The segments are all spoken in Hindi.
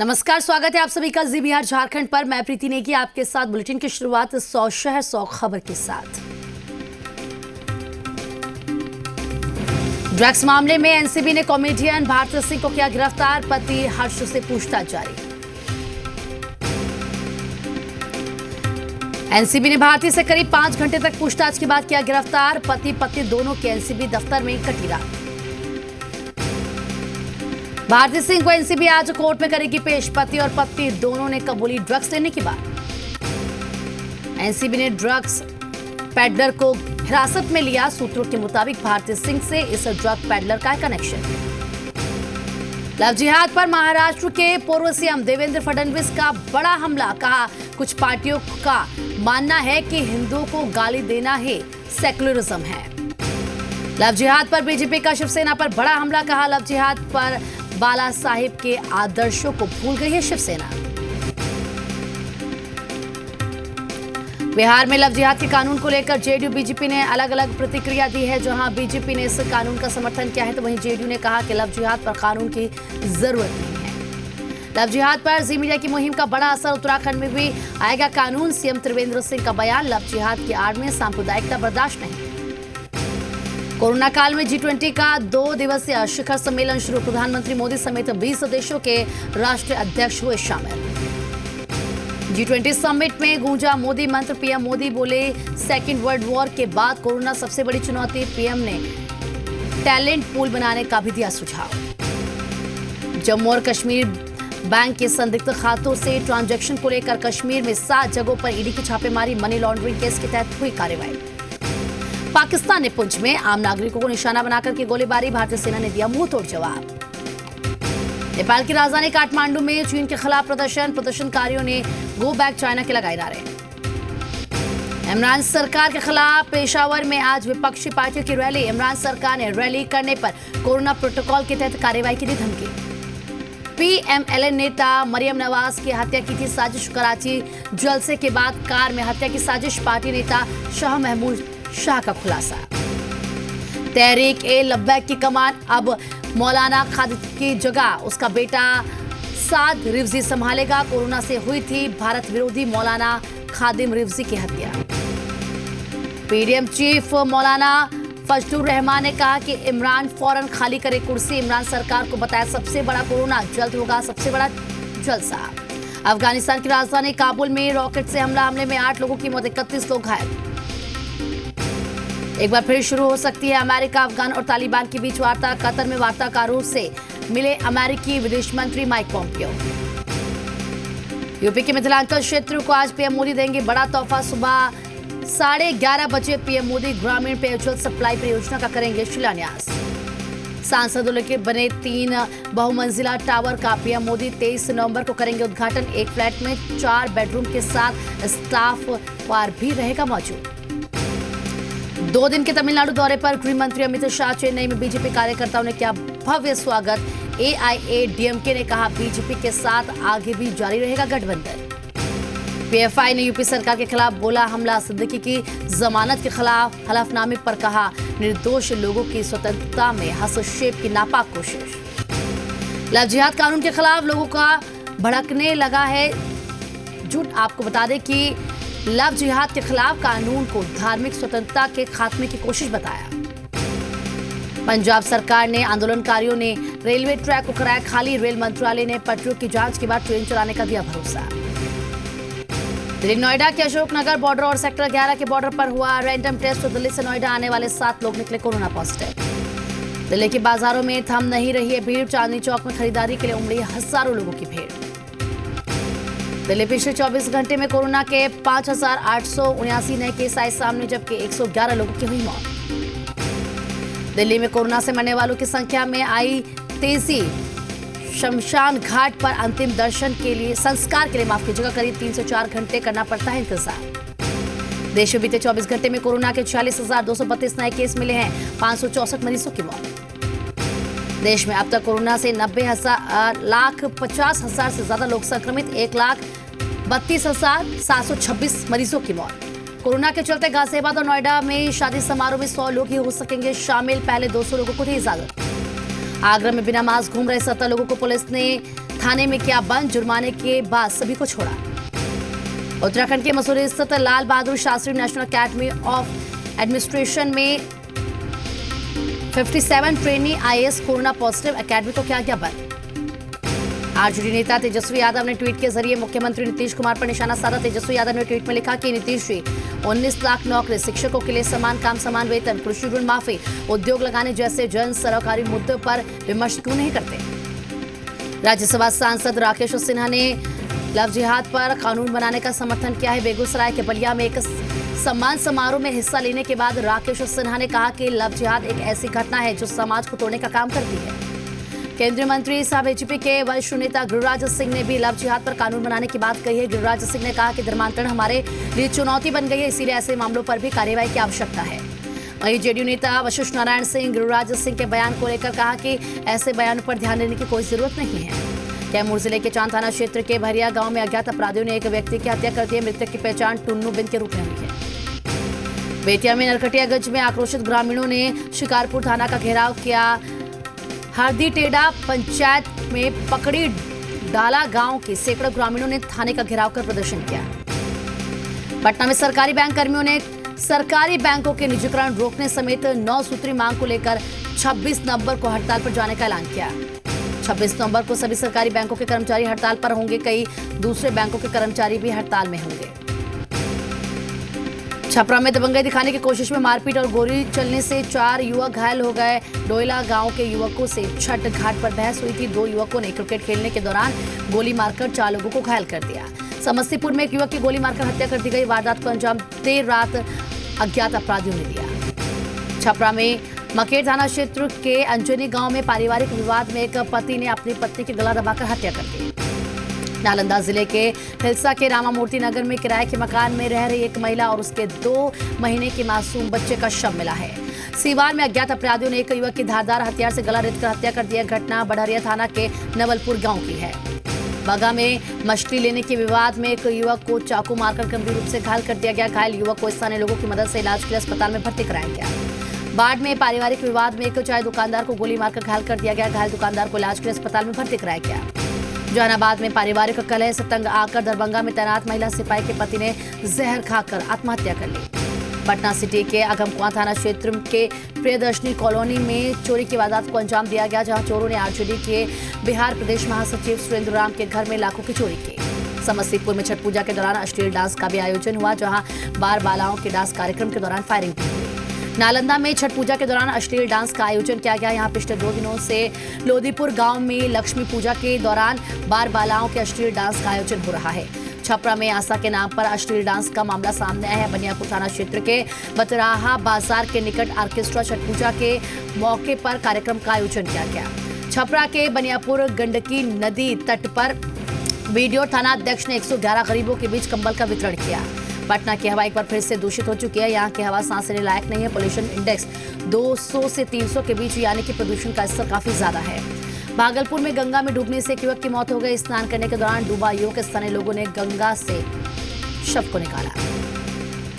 नमस्कार, स्वागत है आप सभी का जी बिहार झारखंड पर। मैं प्रीति नेगी आपके साथ बुलेटिन की शुरुआत 100 शहर 100 खबर के साथ। ड्रग्स मामले में एनसीबी ने कॉमेडियन भारती सिंह को किया गिरफ्तार, पति हर्ष से पूछताछ जारी। एनसीबी ने भारती से करीब 5 घंटे तक पूछताछ के बाद किया गिरफ्तार, पति पत्नी दोनों के एनसीबी दफ्तर में कटी रात। भारती सिंह को एनसीबी आज कोर्ट में करेगी पेश, पति और पत्नी दोनों ने कबूली ड्रग्स लेने की बात। एनसीबी ने ड्रग्स पैडलर को हिरासत में लिया, सूत्रों के मुताबिक भारती सिंह से इस ड्रग पैडलर का कनेक्शन। लव जिहाद पर महाराष्ट्र के पूर्व सीएम देवेंद्र फडणवीस का बड़ा हमला, कहा कुछ पार्टियों का मानना है कि हिंदुओं को गाली देना ही सेक्युलरिज्म है। लव जिहाद पर बीजेपी का शिवसेना पर बड़ा हमला, कहा लव जिहाद पर बाला साहिब के आदर्शों को भूल गई है शिवसेना। बिहार में लव जिहाद के कानून को लेकर जेडीयू बीजेपी ने अलग अलग प्रतिक्रिया दी है। जहां बीजेपी ने इस कानून का समर्थन किया है तो वहीं जेडीयू ने कहा कि लव जिहाद पर कानून की जरूरत नहीं है। लव जिहाद पर जी मीडिया की मुहिम का बड़ा असर, उत्तराखंड में भी आएगा कानून, सीएम त्रिवेंद्र सिंह का बयान, लव जिहाद की आड़ में सांप्रदायिकता बर्दाश्त नहीं। कोरोना काल में G20 का 2 दिवसीय शिखर सम्मेलन शुरू, प्रधानमंत्री मोदी समेत 20 देशों के राष्ट्रीय अध्यक्ष हुए शामिल। G20 समिट में गूंजा मोदी मंत्र, पीएम मोदी बोले सेकेंड वर्ल्ड वॉर के बाद कोरोना सबसे बड़ी चुनौती, पीएम ने टैलेंट पूल बनाने का भी दिया सुझाव। जम्मू और कश्मीर बैंक के संदिग्ध खातों से ट्रांजैक्शन को लेकर कश्मीर में 7 जगहों पर ईडी की छापेमारी, मनी लॉन्ड्रिंग केस के तहत हुई कार्रवाई। पाकिस्तान ने पुंछ में आम नागरिकों को निशाना बनाकर की गोलीबारी, भारतीय सेना ने दिया मुंहतोड़ जवाब। नेपाल की राजधानी काठमांडू में चीन के खिलाफ प्रदर्शनकारियों ने गो बैक चाइना के लगाए नारे। इमरान सरकार के खिलाफ पेशावर में आज विपक्षी पार्टियों की रैली, इमरान सरकार ने रैली करने पर कोरोना प्रोटोकॉल के तहत कार्रवाई की दी धमकी। पीएमएलएन नेता मरियम नवाज की हत्या की थी साजिश, कराची जलसे के बाद कार में हत्या की साजिश, पार्टी नेता शाह महमूद शाह का खुलासा। तहरीक ए लब्बैक की कमान अब मौलाना खालिद की जगह उसका बेटा साद रिवजी संभालेगा, कोरोना से हुई थी भारत विरोधी मौलाना खादिम रिवजी की हत्या। पीडीएम चीफ मौलाना फजलुर रहमान ने कहा कि इमरान फौरन खाली करे कुर्सी, इमरान सरकार को बताया सबसे बड़ा कोरोना, जल्द होगा सबसे बड़ा जलसा। अफगानिस्तान की राजधानी काबुल में रॉकेट से हमले में 8 लोगों की मौत, 31 लोग घायल। एक बार फिर शुरू हो सकती है अमेरिका, अफगान और तालिबान के बीच वार्ता, कतर में वार्ताकारों से मिले अमेरिकी विदेश मंत्री माइक पॉम्पियो। यूपी के मिथिलांचल क्षेत्र को आज पीएम मोदी देंगे बड़ा तोहफा, सुबह 11:30 बजे पीएम मोदी ग्रामीण पेयजल सप्लाई परियोजना का करेंगे शिलान्यास। सांसदों के बने 3 बहुमंजिला टावर का पीएम मोदी 23 नवंबर को करेंगे उद्घाटन, एक फ्लैट में 4 बेडरूम के साथ स्टाफ वार भी रहेगा मौजूद। 2 दिन के तमिलनाडु दौरे पर गृह मंत्री अमित शाह, चेन्नई में बीजेपी कार्यकर्ताओं ने किया भव्य स्वागत। एआईएडीएमके ने कहा बीजेपी के साथ आगे भी जारी रहेगा गठबंधन। पीएफआई ने यूपी सरकार के खिलाफ बोला हमला, सिद्दीकी की जमानत के खिलाफ हलफनामे पर कहा निर्दोष लोगों की स्वतंत्रता में हस्तक्षेप की नापाक कोशिश। लव जिहाद कानून के खिलाफ लोगों का भड़कने लगा है झूठ, आपको बता दें कि लव जिहाद के खिलाफ कानून को धार्मिक स्वतंत्रता के खात्मे की कोशिश बताया। पंजाब सरकार ने आंदोलनकारियों ने रेलवे ट्रैक को कराया खाली, रेल मंत्रालय ने पटरियों की जांच के बाद ट्रेन चलाने का दिया भरोसा। दिल्ली नोएडा के अशोकनगर बॉर्डर और सेक्टर 11 के बॉर्डर पर हुआ रैंडम टेस्ट, तो दिल्ली से नोएडा आने वाले 7 लोग निकले कोरोना पॉजिटिव। दिल्ली के बाजारों में थम नहीं रही है भीड़, चांदनी चौक में खरीदारी के लिए उमड़ी हजारों लोगों की भीड़। दिल्ली पिछले 24 घंटे में कोरोना के 5,879 नए केस आए सामने, जबकि 111 लोगों की हुई मौत। दिल्ली में कोरोना से मरने वालों की संख्या में आई तेजी, शमशान घाट पर अंतिम दर्शन के लिए संस्कार के लिए माफ कीजिएगा करीब 3 से 4 घंटे करना पड़ता है इंतजार। देश में बीते 24 घंटे में कोरोना के 46,232 नए केस मिले हैं, 564 मरीजों की मौत। देश में अब तक कोरोना से 90,50,000 से ज्यादा लोग संक्रमित, 1,32,726 मरीजों की मौत। कोरोना के चलते गाजियाबाद और नोएडा में शादी समारोह में 100 लोग ही हो सकेंगे शामिल, पहले 200 लोगों को दी इजाजत। आगरा में बिना मास्क घूम रहे 17 लोगों को पुलिस ने थाने में किया बंद, जुर्माने के बाद सभी को छोड़ा। उत्तराखंड के मसूरी स्थित Lal Bahadur Shastri national academy of administration में 57 trainee IAS corona positive, academy को किया गया बंद। आरजेडी नेता तेजस्वी यादव ने ट्वीट के जरिए मुख्यमंत्री नीतीश कुमार पर निशाना साधा। तेजस्वी यादव ने ट्वीट में लिखा कि नीतीश जी 19 लाख नौकरी, शिक्षकों के लिए समान काम समान वेतन, कृषि ऋण माफी, उद्योग लगाने जैसे जन सरकारी मुद्दों पर विमर्श क्यों नहीं करते। राज्यसभा सांसद राकेश सिन्हा ने लव जिहाद पर कानून बनाने का समर्थन किया है। बेगूसराय के बलिया में एक सम्मान समारोह में हिस्सा लेने के बाद राकेश सिन्हा ने कहा कि लव जिहाद एक ऐसी घटना है जो समाज को तोड़ने का काम करती है। केंद्रीय मंत्री सह बीजेपी के वरिष्ठ नेता गिरिराज सिंह ने भी लव जिहाद पर कानून बनाने की बात कही है। गिरिराज सिंह ने कहा कि धर्मांतरण हमारे लिए चुनौती बन गई है, इसीलिए ऐसे मामलों पर भी कार्रवाई की आवश्यकता है। वहीं जेडीयू नेता वशिष्ठ नारायण सिंह गिरिराज सिंह के बयान को लेकर कहा कि ऐसे बयानों पर ध्यान देने की कोई जरूरत नहीं है। कैमूर जिले के चांद थाना क्षेत्र के भरिया गांव में अज्ञात अपराधियों ने एक व्यक्ति की हत्या कर दी है। मृतक की पहचान टुन्नू बिन के रूप में हुई है। बेतिया में नरकटियागंज में आक्रोशित ग्रामीणों ने शिकारपुर थाना का घेराव किया। हरदी टेड़ा पंचायत में पकड़ी डाला गांव के सैकड़ों ग्रामीणों ने थाने का घेराव कर प्रदर्शन किया। पटना में सरकारी बैंक कर्मियों ने सरकारी बैंकों के निजीकरण रोकने समेत 9 सूत्री मांग को लेकर 26 नवंबर को हड़ताल पर जाने का ऐलान किया। 26 नवंबर को सभी सरकारी बैंकों के कर्मचारी हड़ताल पर होंगे। कई दूसरे बैंकों के कर्मचारी भी हड़ताल में होंगे। छपरा में दबंगई दिखाने की कोशिश में मारपीट और गोली चलने से 4 युवक घायल हो गए। डोयला गांव के युवकों से छठ घाट पर बहस हुई थी। 2 युवकों ने क्रिकेट खेलने के दौरान गोली मारकर 4 लोगों को घायल कर दिया। समस्तीपुर में एक युवक की गोली मारकर हत्या कर दी गई। वारदात को अंजाम देर रात अज्ञात अपराधियों ने दिया। छपरा में मकेर थाना क्षेत्र के अंजनी गांव में पारिवारिक विवाद में एक पति ने अपनी पत्नी की गला दबाकर हत्या कर दी। नालंदा जिले के हिलसा के रामा मूर्ति नगर में किराए के मकान में रह रही एक महिला और उसके 2 महीने के मासूम बच्चे का शव मिला है। सीवान में अज्ञात अपराधियों ने एक युवक की धारदार हथियार से गला रेतकर हत्या कर दिया। घटना बढ़रिया थाना के नवलपुर गांव की है। बगा में मछली लेने के विवाद में एक युवक को चाकू मारकर गंभीर रूप से घायल कर दिया गया। घायल युवक को स्थानीय लोगों की मदद से इलाज के लिए अस्पताल में भर्ती कराया गया। बाढ़ में पारिवारिक विवाद में एक चाय दुकानदार को गोली मारकर घायल कर दिया गया। घायल दुकानदार को इलाज के लिए अस्पताल में भर्ती कराया गया। जहानाबाद में पारिवारिक कलह से तंग आकर दरभंगा में तैनात महिला सिपाही के पति ने जहर खाकर आत्महत्या कर ली। पटना सिटी के अगमकुआं थाना क्षेत्र के प्रियदर्शनी कॉलोनी में चोरी की वारदात को अंजाम दिया गया, जहां चोरों ने आरजेडी के बिहार प्रदेश महासचिव सुरेंद्र राम के घर में लाखों की चोरी की। समस्तीपुर में छठ पूजा के दौरान अश्लील डांस का भी आयोजन हुआ, जहां बाल बालाओं के डांस कार्यक्रम के दौरान फायरिंग की गई। नालंदा में छठ पूजा के दौरान अश्लील डांस का आयोजन किया गया। यहां पिछले 2 दिनों से लोदीपुर गांव में लक्ष्मी पूजा के दौरान बाल बालाओं के अश्लील डांस का आयोजन हो रहा है। छपरा में आशा के नाम पर अश्लील डांस का मामला सामने आया है। बनियापुर थाना क्षेत्र के बतराहा बाजार के निकट ऑर्केस्ट्रा छठ पूजा के मौके पर कार्यक्रम का आयोजन किया गया। छपरा के बनियापुर गंडकी नदी तट पर वीडियो थाना अध्यक्ष ने 111 गरीबों के बीच कंबल का वितरण किया। पटना की हवा एक बार फिर से दूषित हो चुकी है। यहाँ की हवा सांस लेने लायक नहीं है। पोल्यूशन इंडेक्स 200 से 300 के बीच, यानी कि प्रदूषण का स्तर काफी ज्यादा है। भागलपुर में गंगा में डूबने से एक युवक की मौत हो गई। स्नान करने के दौरान डूबा युवक, स्थानीय लोगों ने गंगा से शव को निकाला।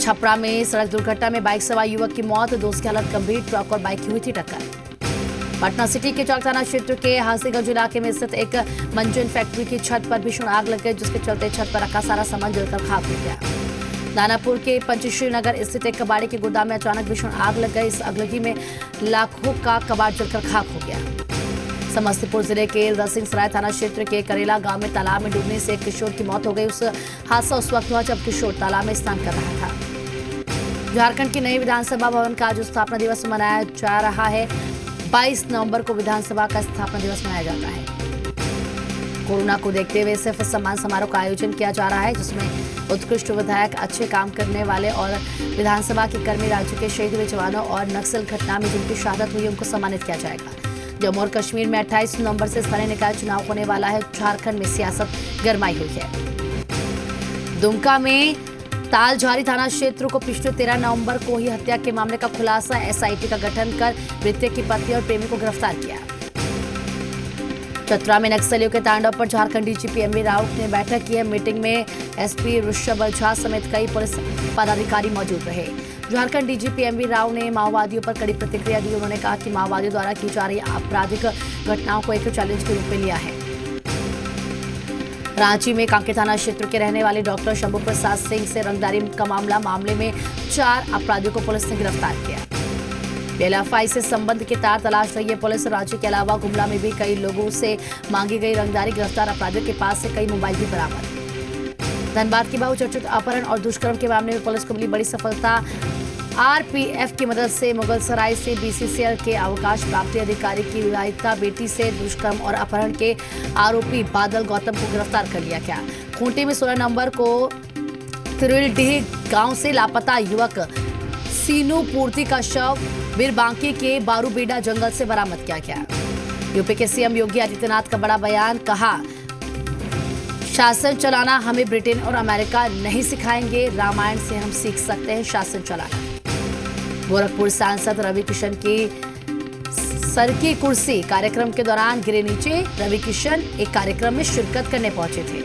छपरा में सड़क दुर्घटना में बाइक सवार युवक की मौत, 2 की हालत गंभीर। ट्रक और बाइक की हुई थी टक्कर। पटना सिटी के चौक थाना क्षेत्र के हासीगंज इलाके में स्थित एक मंजन फैक्ट्री की छत पर भीषण आग लग गई, जिसके चलते छत पर रखा सारा सामान जलकर खाक हो गया। दानापुर के पंचश्री नगर स्थित एक कबाड़ी के गोदाम में अचानक भीषण आग लग गई। इस आगलगी में लाखों का कबाड़ जलकर खाक हो गया। समस्तीपुर जिले के दसिंगसराय थाना क्षेत्र के करेला गांव में तालाब में डूबने से एक किशोर की मौत हो गई। उस हादसा उस वक्त हुआ जब किशोर तालाब में स्नान कर रहा था। झारखंड की नई विधानसभा भवन का आज स्थापना दिवस मनाया जा रहा है। 22 नवंबर को विधानसभा का स्थापना दिवस मनाया जाता है। कोरोना को देखते हुए सिर्फ सम्मान समारोह का आयोजन किया जा रहा है, जिसमें उत्कृष्ट विधायक, अच्छे काम करने वाले और विधानसभा के कर्मी, राज्य के शहीद हुए जवानों और नक्सल घटना में जिनकी शहादत हुई उनको सम्मानित किया जाएगा। जम्मू और कश्मीर में 28 नवंबर से स्थानीय निकाय चुनाव होने वाला है। झारखंड में सियासत गरमाई हुई है। दुमका में तालझारी थाना क्षेत्र को पिछले 13 नवंबर को ही हत्या के मामले का खुलासा, एसआईटी का गठन कर मृतक की पत्नी और प्रेमी को गिरफ्तार किया। चतरा में नक्सलियों के तांडव पर झारखंड डीजीपी एमवी राव ने बैठक की है। मीटिंग में एसपी ऋषभ झा समेत कई पुलिस पदाधिकारी मौजूद रहे। झारखंड डीजीपी एमवी राव ने माओवादियों पर कड़ी प्रतिक्रिया दी। उन्होंने कहा कि माओवादियों द्वारा की जा रही आपराधिक घटनाओं को एक चैलेंज के रूप में लिया है। रांची में कांके थाना क्षेत्र के रहने वाले डॉक्टर शंभू प्रसाद सिंह से रंगदारी का मामले में 4 अपराधियों को पुलिस ने गिरफ्तार किया। पीएलएफआई से संबंध के तार तलाश रही है पुलिस। रांची के अलावा गुमला में भी कई लोगों से मांगी गई रंगदारी। गिरफ्तार अपराधियों के पास से कई मोबाइल भी बरामद। धनबाद के बहुचर्चित अपहरण और दुष्कर्म के मामले में पुलिस को मिली बड़ी सफलता। आरपीएफ की मदद से मुगलसराय से बीसीसीएल के अवकाश प्राप्त अधिकारी की विवाहिता बेटी से दुष्कर्म और अपहरण के आरोपी बादल गौतम को गिरफ्तार कर लिया गया। खूंटी में 16 नवंबर को तिरुलडीह गांव से लापता युवक सीनू पूर्ति का शव बीरबांकी के बारूबेड़ा जंगल से बरामद किया गया। यूपी के सीएम योगी आदित्यनाथ का बड़ा बयान। कहा, शासन चलाना हमें ब्रिटेन और अमेरिका नहीं सिखाएंगे, रामायण से हम सीख सकते हैं शासन चलाना। गोरखपुर सांसद रवि किशन की सर की कुर्सी कार्यक्रम के दौरान गिरे नीचे। रवि किशन एक कार्यक्रम में शिरकत करने पहुंचे थे।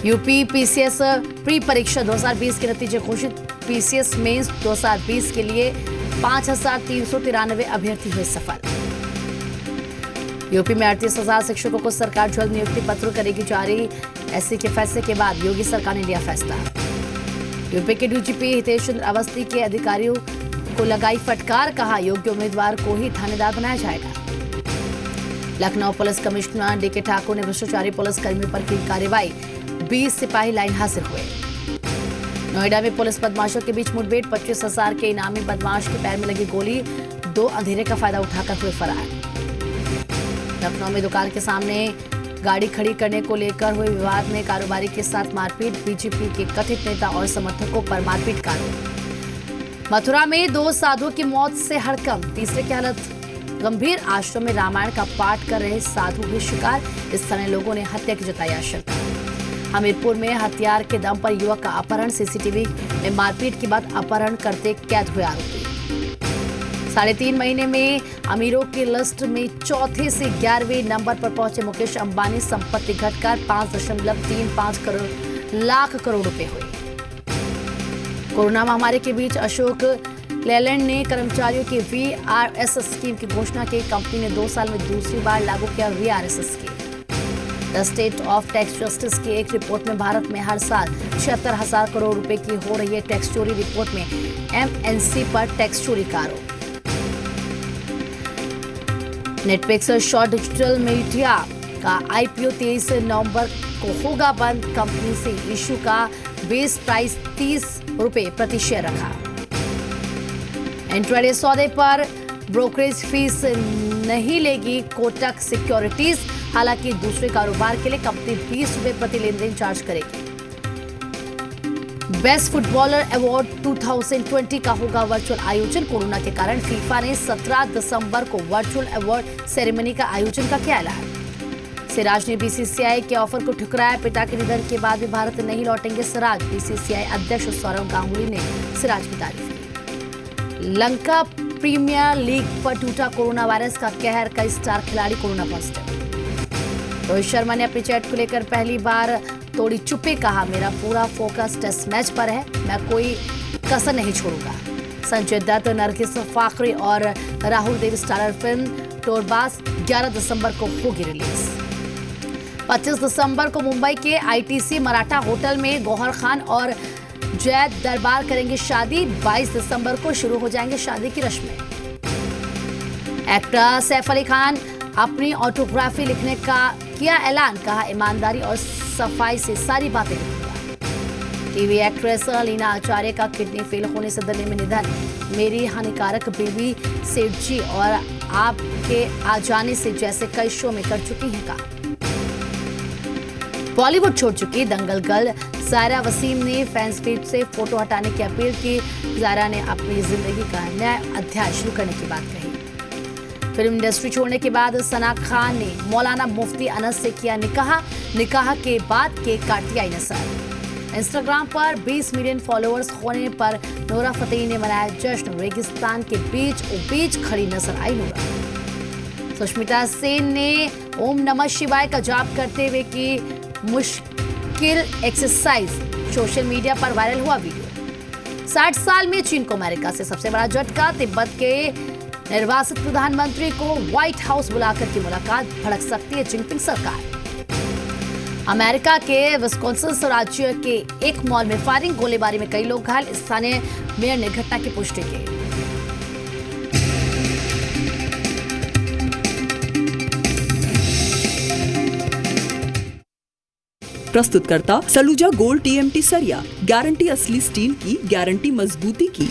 यूपी पीसीएस प्री परीक्षा 2020 के नतीजे घोषित। पीसीएस मेंस 2020 के लिए 5393 अभ्यर्थी हुए सफल। यूपी में 38,000 शिक्षकों को सरकार जल्द नियुक्ति पत्र करेगी जारी। एससी के फैसले के बाद योगी सरकार ने लिया फैसला। यूपी के डीजीपी हितेश चंद्र अवस्थी के अधिकारियों को लगाई फटकार। कहा, योग्य उम्मीदवार को ही थानेदार बनाया जाएगा। लखनऊ पुलिस कमिश्नर डीके ठाकुर ने भ्रष्टाचारी पुलिस कर्मियों पर की कार्रवाई। 20 सिपाही लाइन हाजिर हुए। नोएडा में पुलिस बदमाशों के बीच मुठभेड़। 25,000 के इनामी बदमाश के पैर में लगी गोली। 2 अंधेरे का फायदा उठाकर हुए फरार। लखनऊ में दुकान के सामने गाड़ी खड़ी करने को लेकर हुए विवाद में कारोबारी के साथ मारपीट। बीजेपी के कथित नेता और समर्थकों पर मारपीट का आरोप। मथुरा में 2 साधुओं की मौत से हड़कंप। तीसरे की हालत गंभीर। आश्रम में रामायण का पाठ कर रहे साधु हुए शिकार। स्थानीय लोगों ने हत्या की जताई आशंका। हमीरपुर में हथियार के दम पर युवक का अपहरण। सीसीटीवी में मारपीट के बाद अपहरण करते कैद हुए आरोपी। 3.5 महीने में अमीरों की लिस्ट में चौथे से 11वें नंबर पर पहुंचे मुकेश अंबानी। संपत्ति घटकर 5.35 लाख करोड़ रुपए हुई। कोरोना महामारी के बीच अशोक लेलैंड ने कर्मचारियों की वीआरएस स्कीम की घोषणा की। कंपनी ने 2 साल में दूसरी बार लागू किया VRS scheme. The state of tax justice की एक रिपोर्ट में भारत में हर साल 76,000 करोड़ रुपए की हो रही है टैक्स चोरी। रिपोर्ट में एमएनसी पर टैक्स चोरी का आरोप। नेटफ्लिक्स शॉर्ट डिजिटल मीडिया का आईपीओ 23 नवंबर को होगा बंद। कंपनी से इशू का बेस प्राइस 30 रुपए प्रति शेयर रखा। इंट्राडे सौदे पर ब्रोकरेज फीस नहीं लेगी कोटक सिक्योरिटीज। हालांकि दूसरे कारोबार के लिए कंपनी 20 रुपए प्रति लेनदेन चार्ज करेगी। बेस्ट फुटबॉलर अवार्ड 2020 का होगा वर्चुअल आयोजन। कोरोना के कारण फीफा ने 17 दिसंबर को वर्चुअल अवार्ड सेरेमनी का आयोजन का किया ऐलान। सिराज ने बीसीसीआई के ऑफर को ठुकराया। पिता के निधन के बाद भी भारत नहीं लौटेंगे सिराज। बीसीसीआई अध्यक्ष सौरव गांगुली ने सिराज की तारीफ की। लंका प्रीमियर लीग पर टूटा कोरोना वायरस का कहर। कई स्टार खिलाड़ी कोरोना पॉजिटिव। रोहित शर्मा ने अपनी चैट को लेकर पहली बार तोड़ी चुप्पी। कहा, मेरा पूरा फोकस टेस्ट मैच पर है, मैं कोई कसर नहीं छोड़ूंगा। संजय दत्त, नरगिस फाखरी और राहुल देव स्टारर फिल्म टोरबाज 11 दिसंबर को होगी रिलीज। 25 दिसंबर को मुंबई के आईटीसी मराठा होटल में गौहर खान और जैद दरबार करेंगे शादी। 22 दिसंबर को शुरू हो जाएंगे शादी की रस्में। एक्टर सैफ अली खान अपनी ऑटोग्राफी लिखने का किया ऐलान। कहा, ईमानदारी और सफाई से सारी बातें लिखूंगा। टीवी एक्ट्रेस लीना आचार्य का किडनी फेल होने से दिल्ली में निधन। मेरी हानिकारक बेबी, सेठ जी और आपके आ जाने से जैसे कई शो में कर चुकी हैं का। बॉलीवुड छोड़ चुकी दंगल गर्ल ज़ायरा वसीम ने फैंस पेज से फोटो हटाने की अपील की। ज़ायरा ने अपनी जिंदगी का नया अध्याय शुरू करने की बात कही। फिल्म इंडस्ट्री छोड़ने के बाद सना खान ने मौलाना मुफ्ती अनस से किया निकाह। निकाह के बाद केक काटी आई नसर। इंस्टाग्राम पर 20 मिलियन फॉलोअर्स होने पर नोरा फतेही ने मनाया जश्न। रेगिस्तान के बीच खड़ी नजर आई नोरा। सुष्मिता सेन ने ओम नमः शिवाय का जाप करते हुए की मुश्किल एक्सरसाइज। सोशल मीडिया पर वायरल हुआ वीडियो। 60 साल में चीन को अमेरिका से सबसे बड़ा झटका। तिब्बत के निर्वासित प्रधानमंत्री को व्हाइट हाउस बुलाकर की मुलाकात। भड़क सकती है जिनपिंग सरकार। अमेरिका के विस्कॉन्सिन राज्य के एक मॉल में फायरिंग, गोलीबारी में कई लोग घायल। स्थानीय मेयर ने घटना की पुष्टि की। प्रस्तुतकर्ता सलूजा गोल्ड TMT सरिया, गारंटी असली स्टील की, गारंटी मजबूती की।